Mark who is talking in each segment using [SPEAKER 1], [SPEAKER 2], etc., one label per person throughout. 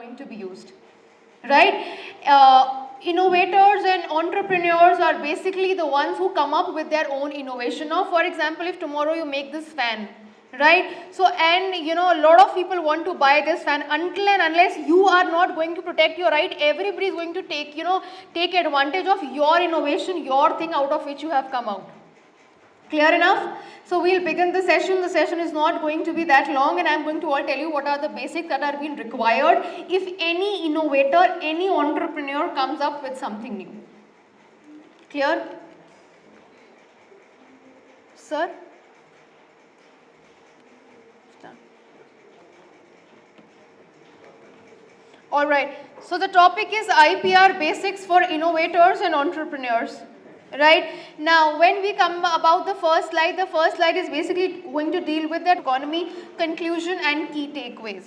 [SPEAKER 1] going to be used, right? Innovators and entrepreneurs are basically the ones who come up with their own innovation. Now, for example, if tomorrow you make this fan, right? So, and a lot of people want to buy this fan. Until and unless you are not going to protect your right, everybody is going to take, take advantage of your innovation, your thing out of which you have come out. Clear enough? So we'll begin the session. The session is not going to be that long, and I'm going to all tell you what are the basics that are being required if any innovator, any entrepreneur comes up with something new. Clear? Sir? Alright, so the topic is IPR Basics for Innovators and Entrepreneurs. Right? Now, when we come about the first slide is basically going to deal with the economy, conclusion and key takeaways.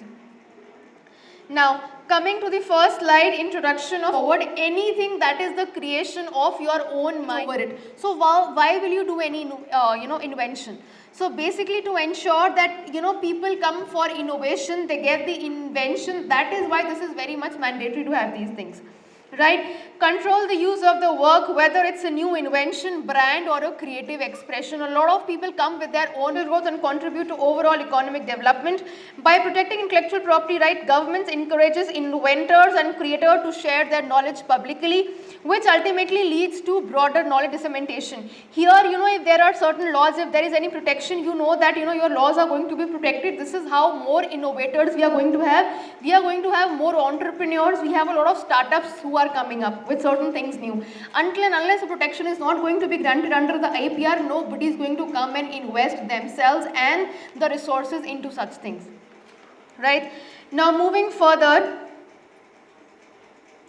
[SPEAKER 1] Now, coming to the first slide, introduction of forward, anything that is the creation of your own mind over it. So, why will you do any, invention? So, basically to ensure that, people come for innovation, they get the invention. That is why this is very much mandatory to have these things. Right? Control the use of the work, whether it's a new invention, brand or a creative expression. A lot of people come with their own growth and contribute to overall economic development. By protecting intellectual property right, governments encourages inventors and creators to share their knowledge publicly, which ultimately leads to broader knowledge dissemination. Here, if there are certain laws, if there is any protection, that, your laws are going to be protected. This is how more innovators we are going to have. We are going to have more entrepreneurs. We have a lot of startups who are coming up with certain things new. Until and unless the protection is not going to be granted under the IPR, nobody is going to come and invest themselves and the resources into such things. Right? Now, moving further,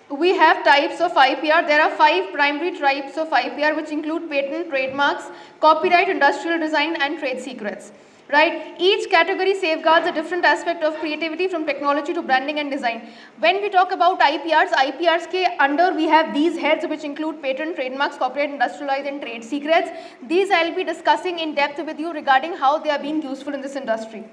[SPEAKER 1] we have types of IPR. There are 5 primary types of IPR, which include patent, trademarks, copyright, industrial design and trade secrets. Right? Each category safeguards a different aspect of creativity, from technology to branding and design. When we talk about IPRs ke under we have these heads, which include patent, trademarks, copyright, industrialized and trade secrets. These I will be discussing in depth with you regarding how they are being useful in this industry.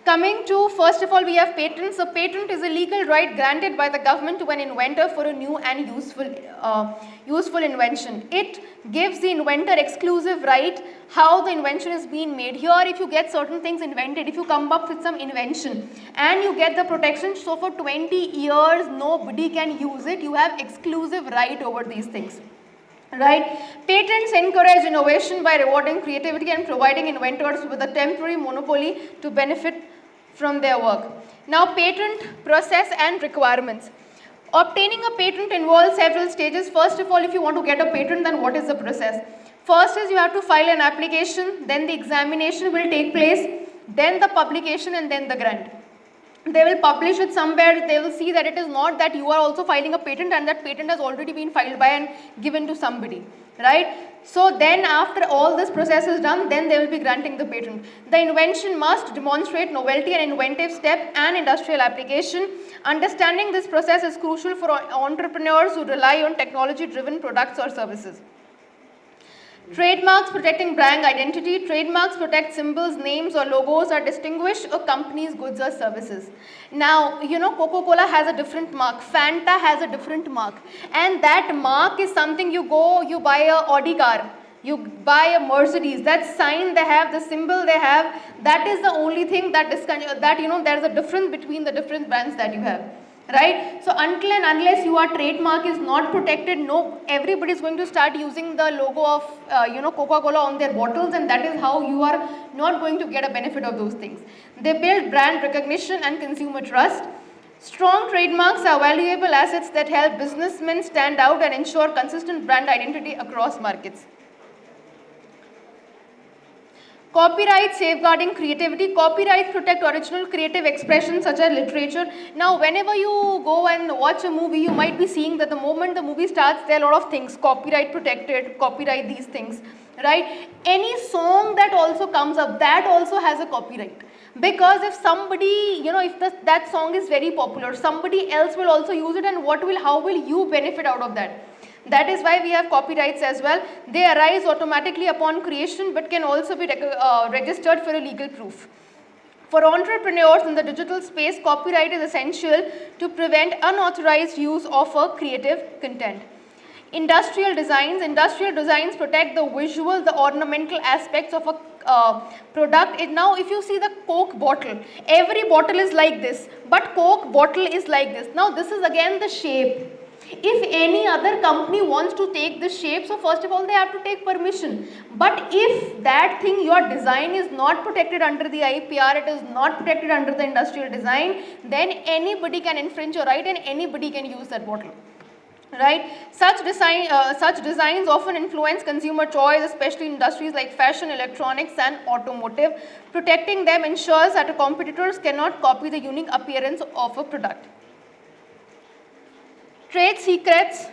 [SPEAKER 1] Coming to, first of all, we have patents. So, patent is a legal right granted by the government to an inventor for a new and useful invention. It gives the inventor exclusive right how the invention is being made. Here, if you get certain things invented, if you come up with some invention and you get the protection, so for 20 years nobody can use it, you have exclusive right over these things. Right? Patents encourage innovation by rewarding creativity and providing inventors with a temporary monopoly to benefit from their work. Now, patent process and requirements. Obtaining a patent involves several stages. First of all, if you want to get a patent, then what is the process? First is you have to file an application, then the examination will take place, then the publication and then the grant. They will publish it somewhere, they will see that it is not that you are also filing a patent and that patent has already been filed by and given to somebody, right? So then after all this process is done, then they will be granting the patent. The invention must demonstrate novelty and inventive step and industrial application. Understanding this process is crucial for entrepreneurs who rely on technology-driven products or services. Trademarks protecting brand identity. Trademarks protect symbols, names or logos or distinguish a company's goods or services. Now, Coca-Cola has a different mark, Fanta has a different mark, and that mark is something you buy a Audi car, you buy a Mercedes, that sign they have, the symbol they have, that is the only thing that there is a difference between the different brands that you have. Right? So, until and unless your trademark is not protected, everybody is going to start using the logo of Coca-Cola on their bottles, and that is how you are not going to get a benefit of those things. They build brand recognition and consumer trust. Strong trademarks are valuable assets that help businessmen stand out and ensure consistent brand identity across markets. Copyright safeguarding creativity. Copyrights protect original creative expressions such as literature. Now, whenever you go and watch a movie, you might be seeing that the moment the movie starts, there are a lot of things, copyright protected, copyright these things, right? Any song that also comes up, that also has a copyright. Because if somebody, if that song is very popular, somebody else will also use it, and how will you benefit out of that? That is why we have copyrights as well. They arise automatically upon creation but can also be registered for a legal proof. For entrepreneurs in the digital space, copyright is essential to prevent unauthorized use of a creative content. Industrial designs protect the visual, the ornamental aspects of a product. Now if you see the Coke bottle, every bottle is like this, but Coke bottle is like this. Now this is again the shape. If any other company wants to take this shape, so first of all they have to take permission. But if that thing, your design is not protected under the IPR, it is not protected under the industrial design, then anybody can infringe your right and anybody can use that bottle. Right? Such designs often influence consumer choice, especially in industries like fashion, electronics and automotive. Protecting them ensures that competitors cannot copy the unique appearance of a product. Trade secrets.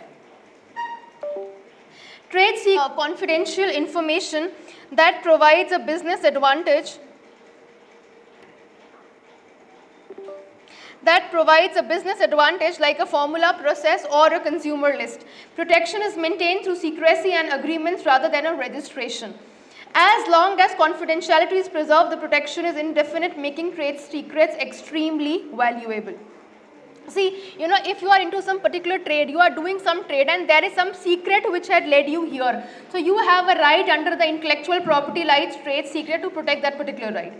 [SPEAKER 1] Confidential information that provides a business advantage like a formula, process or a consumer list. Protection is maintained through secrecy and agreements rather than a registration. As long as confidentiality is preserved, the protection is indefinite, making trade secrets extremely valuable. See, if you are into some particular trade, you are doing some trade and there is some secret which had led you here. So you have a right under the intellectual property rights trade secret to protect that particular right.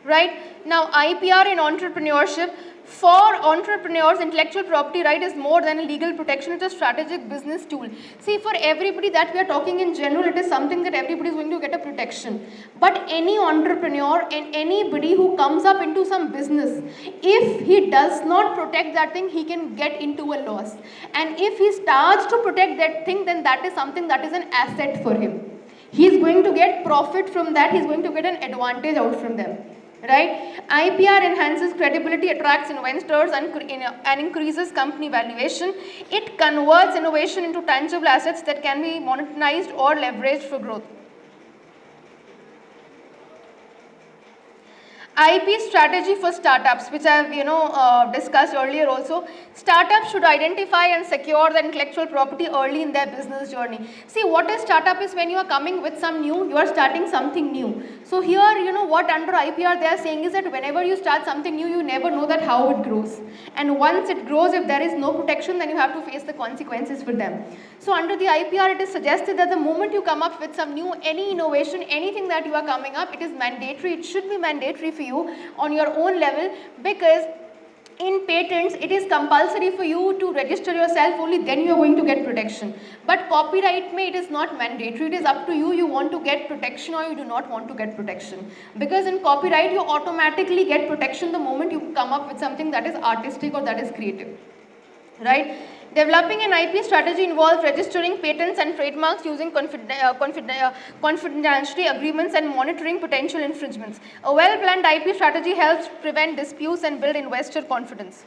[SPEAKER 1] Right? Now IPR in entrepreneurship. For entrepreneurs, intellectual property right is more than a legal protection, it's a strategic business tool. See, for everybody that we are talking in general, it is something that everybody is going to get a protection. But any entrepreneur and anybody who comes up into some business, if he does not protect that thing, he can get into a loss. And if he starts to protect that thing, then that is something that is an asset for him. He is going to get profit from that, he is going to get an advantage out from them. Right? IPR enhances credibility, attracts investors and increases company valuation. It converts innovation into tangible assets that can be monetized or leveraged for growth. IP strategy for startups, which I have discussed earlier also. Startups should identify and secure the intellectual property early in their business journey. See, what a startup is when you are coming with some new, you are starting something new. So here, what under IPR they are saying is that whenever you start something new, you never know that how it grows. And once it grows, if there is no protection, then you have to face the consequences for them. So under the IPR, it is suggested that the moment you come up with some new, any innovation, anything that you are coming up, it is mandatory, it should be mandatory for you on your own level, because in patents it is compulsory for you to register yourself, only then you are going to get protection. But copyright it is not mandatory, it is up to you, you want to get protection or you do not want to get protection. Because in copyright you automatically get protection the moment you come up with something that is artistic or that is creative. Right? Developing an IP strategy involves registering patents and trademarks using confidentiality agreements and monitoring potential infringements. A well-planned IP strategy helps prevent disputes and build investor confidence.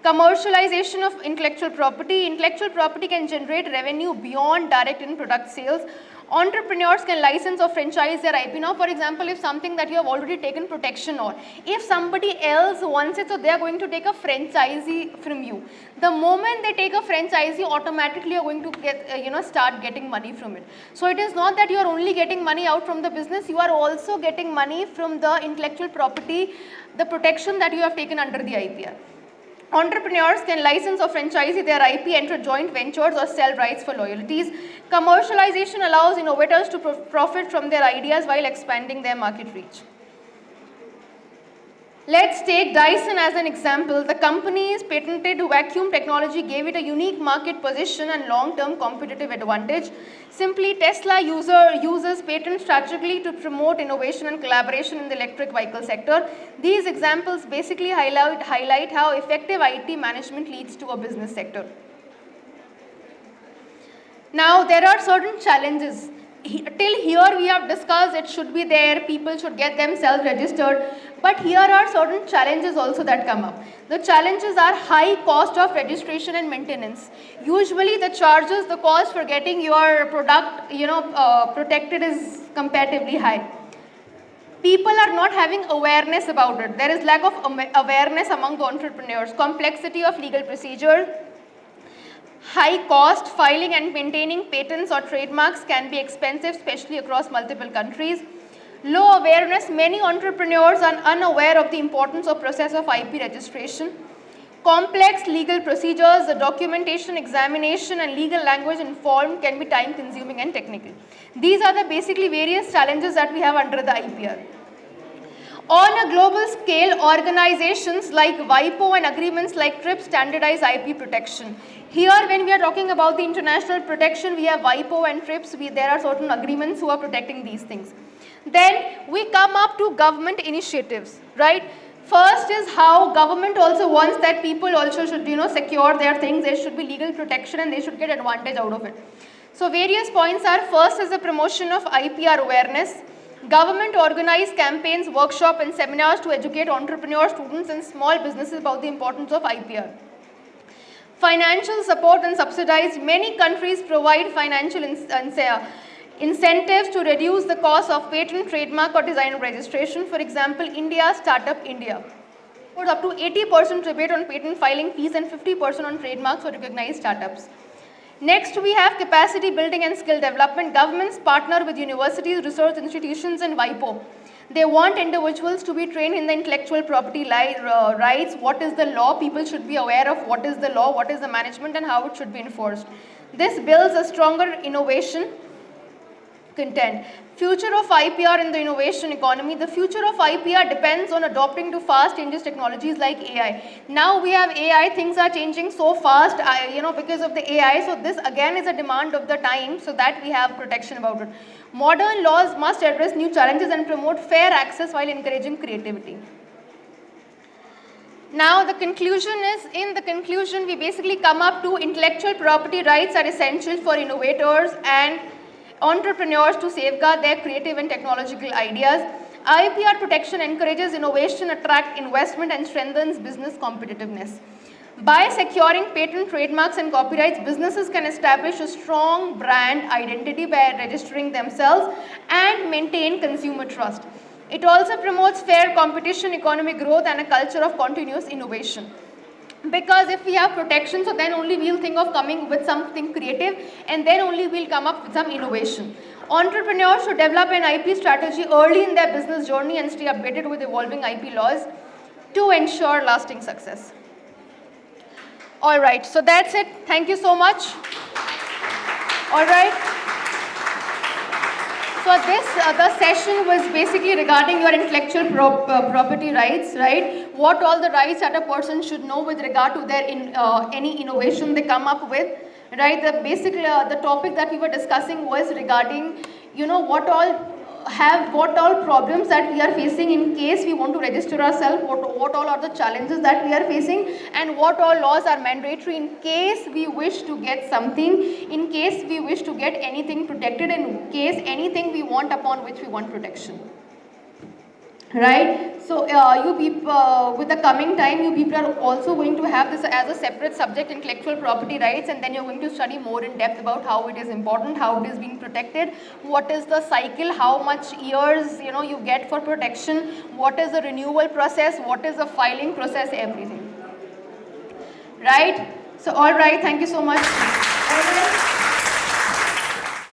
[SPEAKER 1] Commercialization of intellectual property. Intellectual property can generate revenue beyond direct in product sales. Entrepreneurs can license or franchise their IP. Now, for example, if something that you have already taken protection on, if somebody else wants it, so they are going to take a franchisee from you. The moment they take a franchisee, automatically you are going to get, start getting money from it. So it is not that you are only getting money out from the business, you are also getting money from the intellectual property, the protection that you have taken under the IPR. Entrepreneurs can license or franchise their IP, enter joint ventures or sell rights for royalties. Commercialization allows innovators to profit from their ideas while expanding their market reach. Let's take Dyson as an example. The company's patented vacuum technology gave it a unique market position and long-term competitive advantage. Simply, Tesla uses patents strategically to promote innovation and collaboration in the electric vehicle sector. These examples basically highlight how effective IT management leads to a business sector. Now, there are certain challenges. Till here we have discussed it should be there, people should get themselves registered, but here are certain challenges also that come up. The challenges are high cost of registration and maintenance. Usually the cost for getting your product protected is comparatively high. People are not having awareness about it. There is lack of awareness among the entrepreneurs. Complexity of legal procedure. High cost, filing and maintaining patents or trademarks can be expensive, especially across multiple countries. Low awareness, many entrepreneurs are unaware of the importance of process of IP registration. Complex legal procedures, the documentation, examination and legal language involved can be time consuming and technical. These are the basically various challenges that we have under the IPR. On a global scale, organizations like WIPO and agreements like TRIPS standardize IP protection. Here, when we are talking about the international protection, we have WIPO and TRIPS. There are certain agreements who are protecting these things. Then we come up to government initiatives, right? First is how government also wants that people also should, secure their things. There should be legal protection and they should get advantage out of it. So various points are, first is the promotion of IPR awareness. Government organize campaigns, workshops and seminars to educate entrepreneurs, students and small businesses about the importance of IPR. Financial support and subsidize. Many countries provide financial incentives to reduce the cost of patent, trademark or design registration. For example, India, Startup India. Up to 80% rebate on patent filing fees and 50% on trademarks for recognized startups. Next, we have capacity building and skill development. Governments partner with universities, research institutions and WIPO. They want individuals to be trained in the intellectual property rights, what is the law, people should be aware of what is the law, what is the management and how it should be enforced. This builds a stronger innovation content. Future of IPR in the innovation economy. The future of IPR depends on adopting to fast changes technologies like AI. Now we have AI, things are changing so fast, because of the AI. So this again is a demand of the time, so that we have protection about it. Modern laws must address new challenges and promote fair access while encouraging creativity. Now the conclusion is, in the conclusion we basically come up to intellectual property rights are essential for innovators and entrepreneurs to safeguard their creative and technological ideas. IPR protection encourages innovation, attracts investment and strengthens business competitiveness. By securing patent, trademarks and copyrights, businesses can establish a strong brand identity by registering themselves and maintain consumer trust. It also promotes fair competition, economic growth and a culture of continuous innovation. Because if we have protection, so then only we'll think of coming with something creative and then only we'll come up with some innovation. Entrepreneurs should develop an IP strategy early in their business journey and stay updated with evolving IP laws to ensure lasting success. Alright, so that's it. Thank you so much. Alright. So the session was basically regarding your intellectual property rights, right? What all the rights that a person should know with regard to their any innovation they come up with, right? The topic that we were discussing was regarding, what all problems that we are facing in case we want to register ourselves, what all are the challenges that we are facing, and what all laws are mandatory in case we wish to get something, in case we wish to get anything protected, in case anything we want upon which we want protection. Right? So you people, with the coming time, you people are also going to have this as a separate subject, intellectual property rights, and then you're going to study more in depth about how it is important, how it is being protected, what is the cycle, how much years you get for protection, what is the renewal process, what is the filing process, everything. Right? So all right, thank you so much.